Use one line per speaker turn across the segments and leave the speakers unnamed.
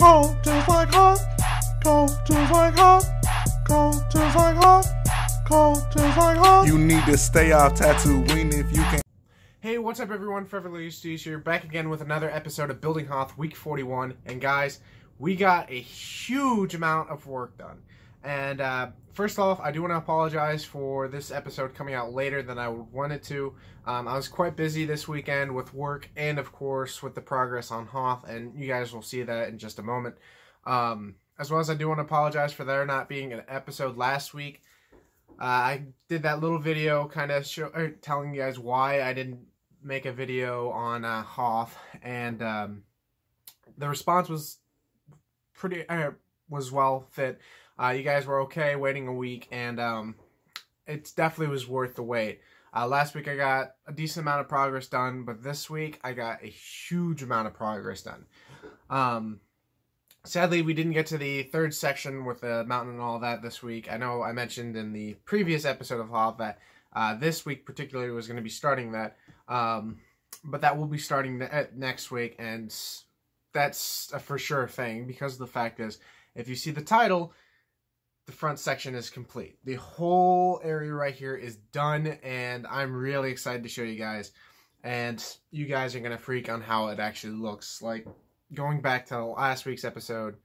Go just like Hoth. Go just like Hoth. Go just like Hoth. Go just like Hoth. You need to stay off Tatooine if you can. Hey, what's up everyone? EmpireLugs here, back again with another episode of Building Hoth Week 41. And guys, we got a huge amount of work done. And first off, I do want to apologize for this episode coming out later than I wanted to. I was quite busy this weekend with work and, of course, with the progress on Hoth, and you guys will see that in just a moment. As well as I do want to apologize for there not being an episode last week. I did that little video kind of telling you guys why I didn't make a video on Hoth, and the response was pretty was well fit. You guys were okay waiting a week, and it definitely was worth the wait. Last week I got a decent amount of progress done, but this week I got a huge amount of progress done. Sadly, we didn't get to the third section with the mountain and all that this week. I know I mentioned in the previous episode of Hoth that this week particularly was going to be starting that, but that will be starting next week, and that's a for sure thing, because the fact is, if you see the title, the front section is complete. The whole area right here is done, and I'm really excited to show you guys. And you guys are going to freak on how it actually looks. Like, going back to last week's episode,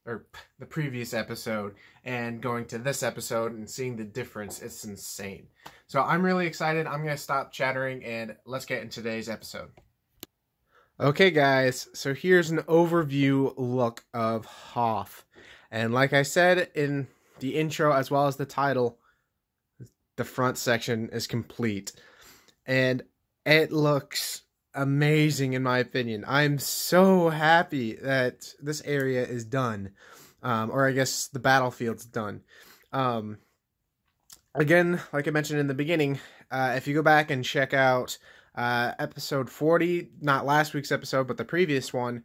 or the previous episode, and going to this episode and seeing the difference, it's insane. So I'm really excited. I'm going to stop chattering, and let's get into today's episode. Okay, guys, so here's an overview look of Hoth. And like I said in the intro, as well as the title, the front section is complete. And it looks amazing in my opinion. I'm so happy that this area is done. Or I guess the battlefield's done. Again, like I mentioned in the beginning, if you go back and check out episode 40, not last week's episode, but the previous one,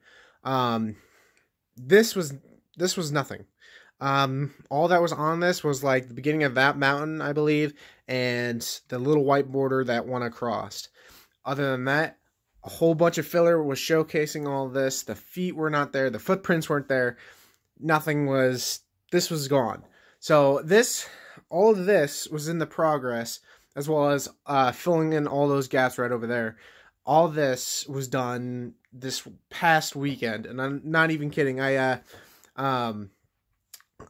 this was nothing. All that was on this was like the beginning of that mountain, I believe, and the little white border that went across. Other than that, a whole bunch of filler was showcasing all of this. The feet were not there. The footprints weren't there. Nothing was, this was gone. So all of this was in the progress, as well as filling in all those gaps right over there. All this was done this past weekend, and I'm not even kidding.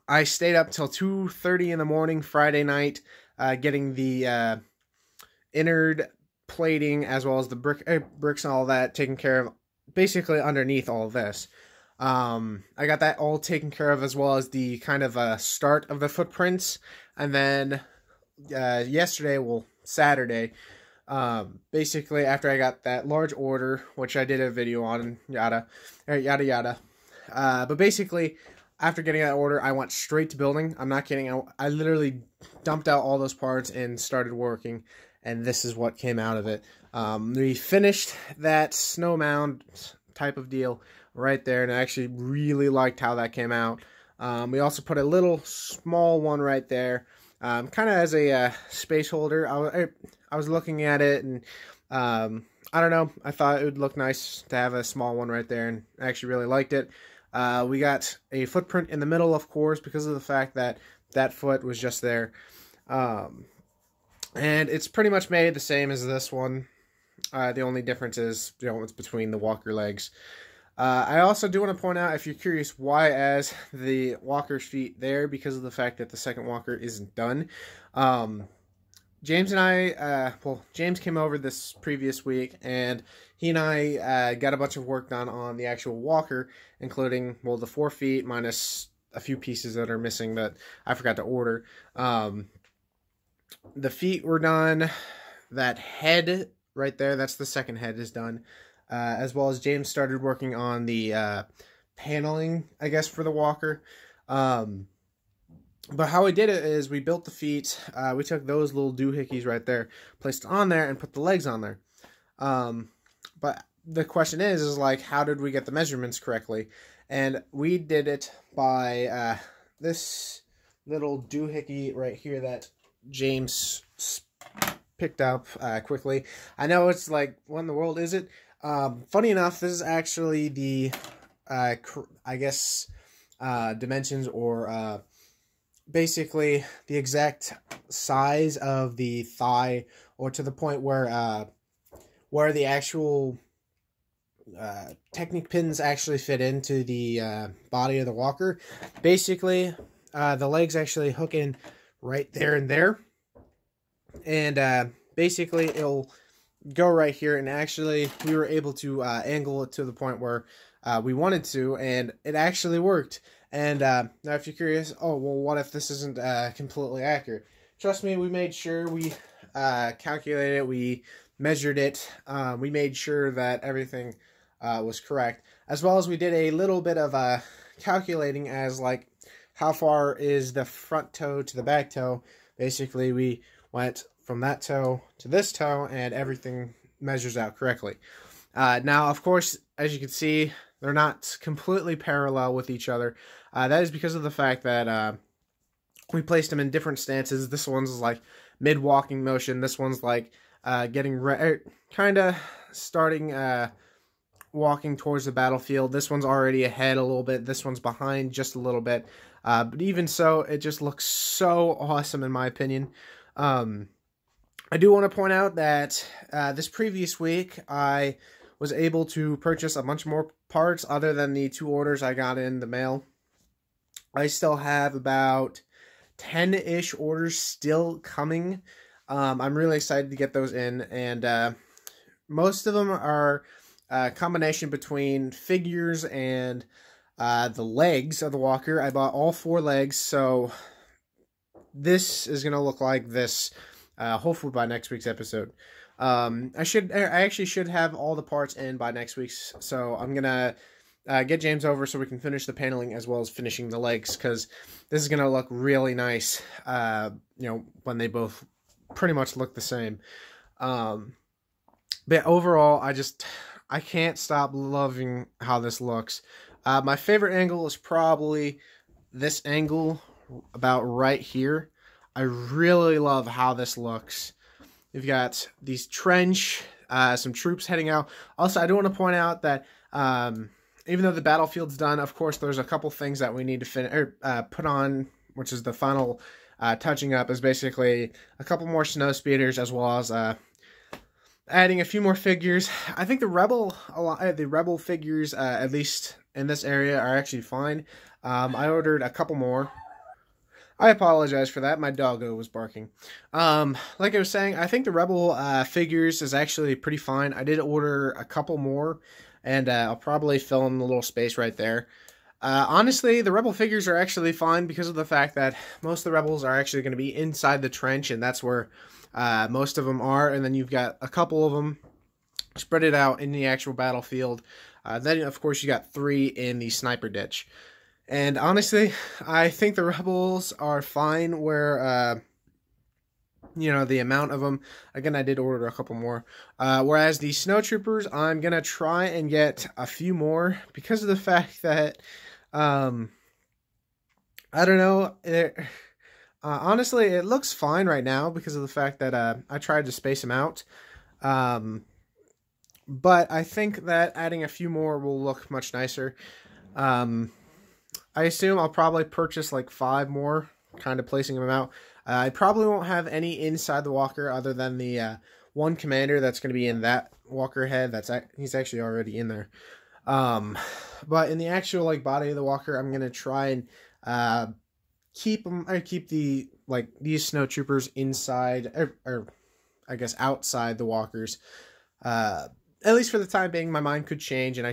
I stayed up till 2:30 in the morning Friday night, getting the innard plating as well as the bricks and all that taken care of, basically underneath all of this. I got that all taken care of, as well as the kind of start of the footprints. And then Saturday, basically after I got that large order, which I did a video on, yada yada. But basically, after getting that order, I went straight to building. I'm not kidding. I literally dumped out all those parts and started working, and this is what came out of it. We finished that snow mound type of deal right there, and I actually really liked how that came out. We also put a little small one right there, kind of as a space holder. I was looking at it, and I don't know. I thought it would look nice to have a small one right there, and I actually really liked it. We got a footprint in the middle, of course, because of the fact that that foot was just there. And it's pretty much made the same as this one. The only difference is, it's between the walker legs. I also do want to point out, if you're curious, why as the walker's feet there, because of the fact that the second walker isn't done. James and I, James came over this previous week, and he and I got a bunch of work done on the actual walker, including, the 4 feet minus a few pieces that are missing that I forgot to order. The feet were done. That head right there, that's the second head, is done. As well as James started working on the paneling, I guess, for the walker. But how we did it is we built the feet. We took those little doohickeys right there, placed on there, and put the legs on there. But the question is like, how did we get the measurements correctly? And we did it by this little doohickey right here that James picked up quickly. I know it's like, what in the world is it? Funny enough, this is actually the
I guess, dimensions, or basically the exact size of the thigh, or to the point where the actual technic pins actually fit into the body of the walker. Basically, the legs actually hook in right there and there, and basically it'll go right here. And actually, we were able to angle it to the point where we wanted to, and it actually worked. And now, if you're curious, oh well, what if this isn't completely accurate? Trust me, we made sure we calculated it, we measured it, we made sure that everything was correct, as well as we did a little bit of calculating as like how far is the front toe to the back toe. Basically, we went from that toe to this toe, and everything measures out correctly. Now, of course, as you can see, they're not completely parallel with each other. That is because of the fact that we placed them in different stances. This one's like mid-walking motion. This one's like kind of starting walking towards the battlefield. This one's already ahead a little bit. This one's behind just a little bit. But even so, it just looks so awesome in my opinion. I do want to point out that this previous week, I was able to purchase a bunch more parts other than the 2 orders I got in the mail. I still have about 10-ish orders still coming. I'm really excited to get those in, and most of them are a combination between figures and the legs of the walker. I bought all 4 legs, so this is going to look like this, hopefully by next week's episode. I actually should have all the parts in by next week's, so I'm going to get James over so we can finish the paneling as well as finishing the legs, because this is going to look really nice, you know, when they both pretty much look the same. But overall, I can't stop loving how this looks. My favorite angle is probably this angle about right here. I really love how this looks. You've got these trench, some troops heading out. Also, I do want to point out that even though the battlefield's done, of course, there's a couple things that we need to put on, which is the final touching up, is basically a couple more snow speeders, as well as adding a few more figures. I think the rebel figures, at least in this area, are actually fine. I ordered a couple more. I apologize for that. My doggo was barking. Like I was saying, I think the rebel figures is actually pretty fine. I did order a couple more, and I'll probably fill in the little space right there. Honestly, the rebel figures are actually fine because of the fact that most of the rebels are actually going to be inside the trench, and that's where most of them are. And then you've got a couple of them spread it out in the actual battlefield. Then, of course, you got 3 in the sniper ditch. And honestly, I think the rebels are fine where, you know, the amount of them. Again, I did order a couple more. Whereas the snowtroopers, I'm going to try and get a few more because of the fact that, I don't know, honestly, it looks fine right now because of the fact that I tried to space them out. But I think that adding a few more will look much nicer. I assume I'll probably purchase like 5 more, kind of placing them out. I probably won't have any inside the walker other than the one commander that's going to be in that walker head. He's actually already in there. But in the actual like body of the walker, I'm going to try and keep the these snowtroopers inside, or I guess outside the walkers. At least for the time being. My mind could change, and I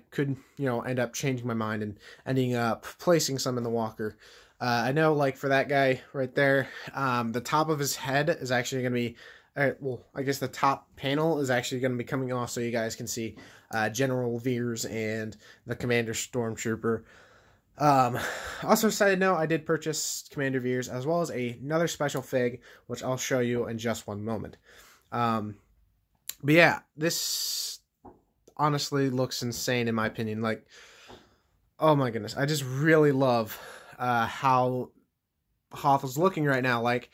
could, you know, end up changing my mind and ending up placing some in the walker. I know, like, for that guy right there, the top of his head is actually going to be, well, I guess the top panel is actually going to be coming off so you guys can see General Veers and the Commander Stormtrooper. Also, side note, I did purchase Commander Veers as well as another special fig, which I'll show you in just one moment. But yeah, this honestly looks insane in my opinion. Like, oh my goodness, I just really love how Hoth is looking right now. Like,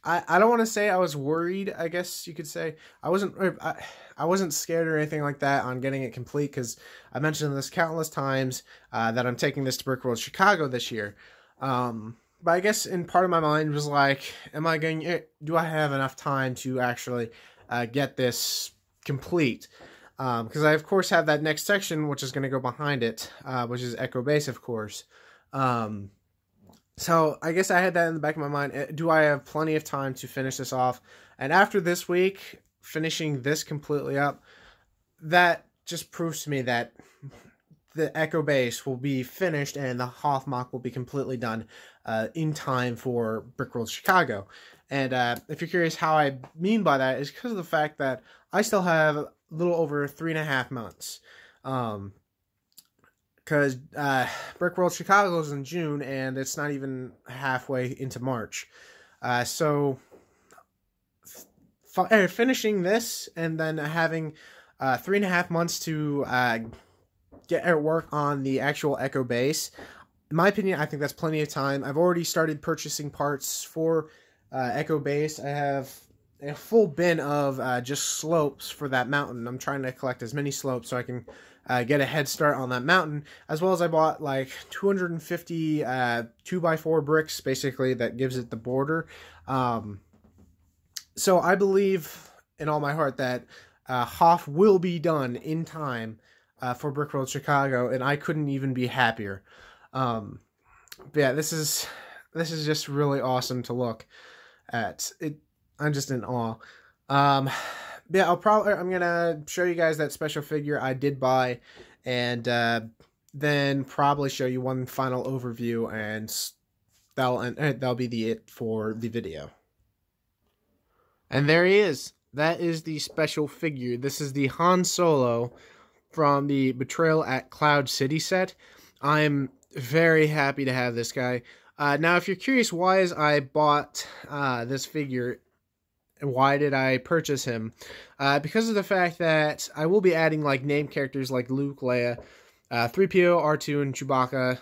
I don't want to say I was worried, I guess you could say. I wasn't scared or anything like that on getting it complete, because I mentioned this countless times that I'm taking this to Brickworld Chicago this year. But I guess in part of my mind was like, do I have enough time to actually get this complete? Because I, of course, have that next section, which is going to go behind it, which is Echo Base, of course. So I guess I had that in the back of my mind. Do I have plenty of time to finish this off? And after this week, finishing this completely up, that just proves to me that the Echo Base will be finished and the Hoth mock will be completely done in time for Brickworld Chicago. And if you're curious how I mean by that, is because of the fact that I still have a little over 3.5 months. Because Brickworld Chicago is in June, and it's not even halfway into March. So finishing this and then having 3.5 months to get at work on the actual Echo Base, in my opinion, I think that's plenty of time. I've already started purchasing parts for Echo Base. I have a full bin of just slopes for that mountain. I'm trying to collect as many slopes so I can get a head start on that mountain, as well as I bought like 250 2x4 bricks, basically, that gives it the border. So I believe in all my heart that Hoth will be done in time for Brickworld Chicago, and I couldn't even be happier. But yeah, this is just really awesome to look at. I'm just in awe. Yeah, I'm gonna show you guys that special figure I did buy, and then probably show you one final overview, and that'll be it for the video. And there he is. That is the special figure. This is the Han Solo from the Betrayal at Cloud City set. I'm very happy to have this guy. Now, if you're curious why I bought this figure, and why did I purchase him? Because of the fact that I will be adding like name characters like Luke, Leia, 3PO, R2, and Chewbacca,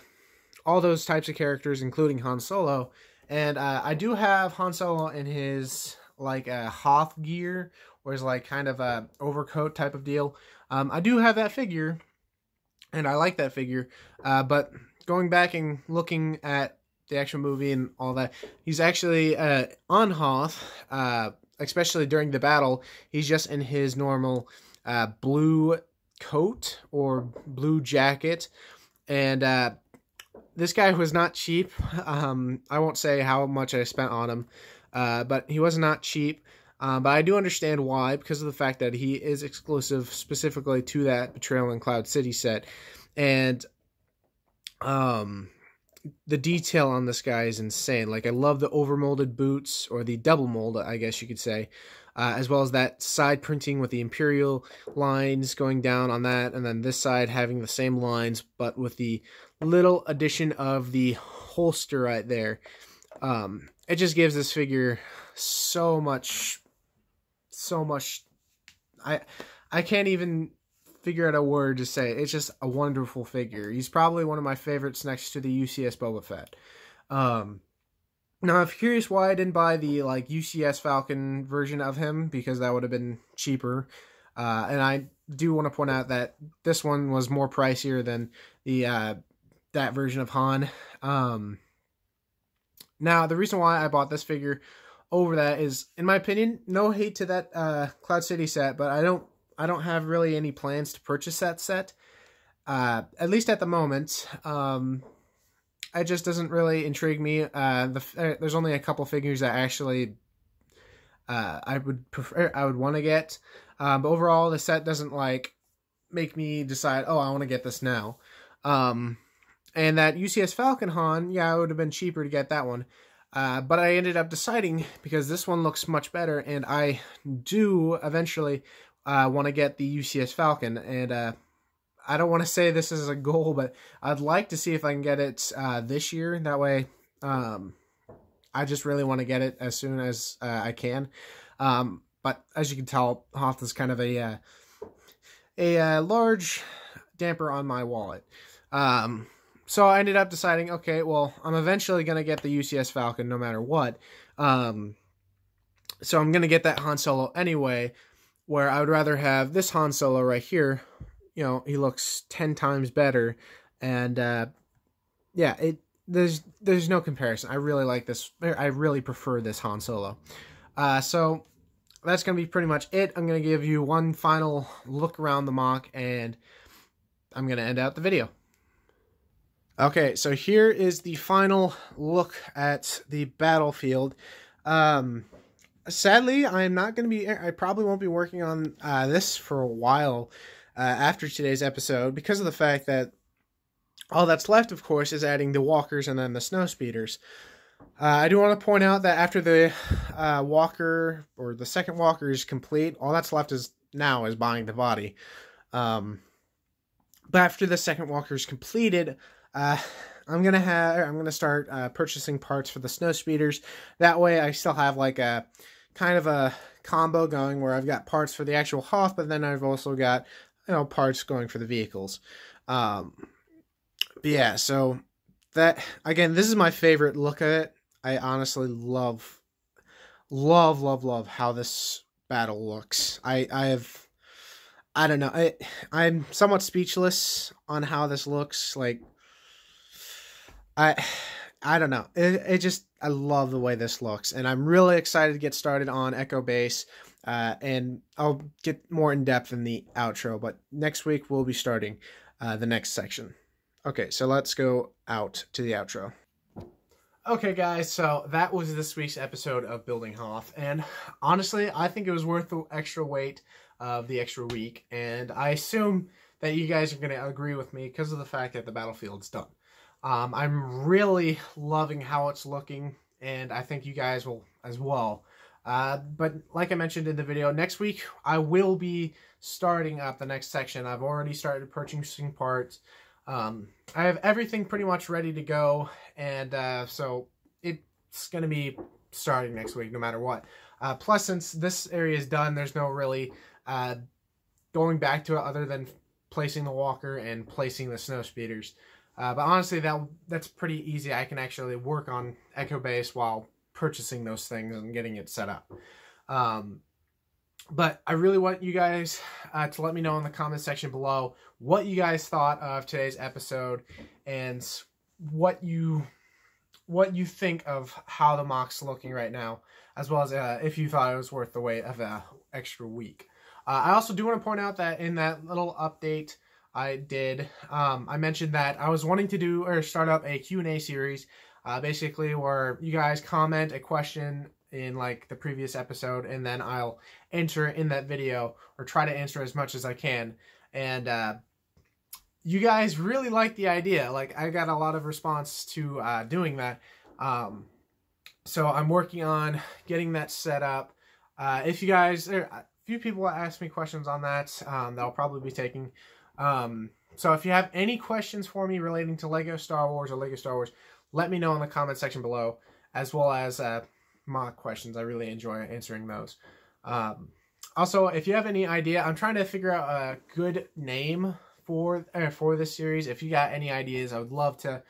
all those types of characters, including Han Solo. And I do have Han Solo in his like Hoth gear, or his like kind of a overcoat type of deal. I do have that figure, and I like that figure. But going back and looking at the actual movie and all that, he's actually on Hoth. Especially during the battle, he's just in his normal blue coat or blue jacket. And this guy was not cheap. I won't say how much I spent on him, but he was not cheap. But I do understand why, because of the fact that he is exclusive specifically to that Betrayal in Cloud City set. And the detail on this guy is insane. Like, I love the overmolded boots, or the double mold, I guess you could say, as well as that side printing with the Imperial lines going down on that, and then this side having the same lines, but with the little addition of the holster right there. It just gives this figure so much. I can't even figure out a word to say. It's just a wonderful figure. He's probably one of my favorites next to the UCS Boba Fett. Now, if you're curious why I didn't buy the like UCS Falcon version of him, because that would have been cheaper. And I do want to point out that this one was more pricier than the that version of Han. Now, the reason why I bought this figure over that is, in my opinion, no hate to that Cloud City set, but I don't have really any plans to purchase that set, at least at the moment. It just doesn't really intrigue me. There's only a couple figures that actually I would want to get, but overall the set doesn't like make me decide, oh, I want to get this now. And that UCS Falcon Han, yeah, it would have been cheaper to get that one. But I ended up deciding, because this one looks much better, and I do eventually want to get the UCS Falcon, and I don't want to say this is a goal, but I'd like to see if I can get it this year. That way, I just really want to get it as soon as I can. But as you can tell, Hoth is kind of a large damper on my wallet. So I ended up deciding, okay, well, I'm eventually going to get the UCS Falcon no matter what. So I'm going to get that Han Solo anyway, where I would rather have this Han Solo right here. You know, he looks 10 times better. And, yeah, there's no comparison. I really like this. I really prefer this Han Solo. So that's going to be pretty much it. I'm going to give you one final look around the MOC, and I'm going to end out the video. Okay, so here is the final look at the battlefield. Sadly, I probably won't be working on this for a while after today's episode, because of the fact that all that's left, of course, is adding the walkers and then the snow speeders. I do want to point out that after the walker, or the second walker, is complete, all that's left is buying the body. But after the second walker is completed, I'm gonna start purchasing parts for the snow speeders. That way, I still have like a kind of a combo going where I've got parts for the actual Hoth, but then I've also got, you know, parts going for the vehicles. But yeah, so that, again, this is my favorite look at it. I honestly love how this battle looks. I don't know. I'm somewhat speechless on how this looks. Like, I don't know. I love the way this looks, and I'm really excited to get started on Echo Base. And I'll get more in depth in the outro, but next week we'll be starting the next section. Okay, so let's go out to the outro. Okay, guys, so that was this week's episode of Building Hoth, and honestly, I think it was worth the extra wait of the extra week, and I assume that you guys are going to agree with me because of the fact that the battlefield's done. I'm really loving how it's looking, and I think you guys will as well. But like I mentioned in the video, next week I will be starting up the next section. I've already started purchasing parts. I have everything pretty much ready to go, and so it's going to be starting next week no matter what. Plus, since this area is done, there's no really going back to it other than placing the walker and placing the snow speeders. But honestly, that's pretty easy. I can actually work on Echo Base while purchasing those things and getting it set up. But I really want you guys to let me know in the comment section below what you guys thought of today's episode and what you think of how the MOC's looking right now, as well as if you thought it was worth the wait of an extra week. I also do want to point out that in that little update I did, I mentioned that I was wanting to do or start up a Q&A series, basically where you guys comment a question in like the previous episode, and then I'll answer in that video, or try to answer as much as I can. And you guys really like the idea. Like, I got a lot of response to doing that. So I'm working on getting that set up. If you guys, a few people asked me questions on that, that I'll probably be taking. So if you have any questions for me relating to Lego Star Wars or Lego Star Wars, let me know in the comment section below, as well as MOC questions. I really enjoy answering those. Also, if you have any idea, I'm trying to figure out a good name for this series. If you got any ideas, I would love to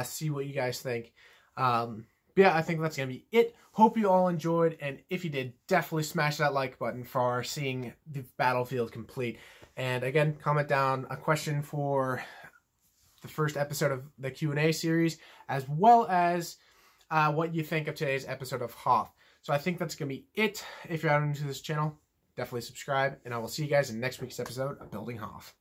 see what you guys think. But yeah, I think that's going to be it. Hope you all enjoyed, and if you did, definitely smash that like button for seeing the battlefield complete. And again, comment down a question for the first episode of the Q&A series, as well as what you think of today's episode of Hoth. So I think that's going to be it. If you're not new to this channel, definitely subscribe, and I will see you guys in next week's episode of Building Hoth.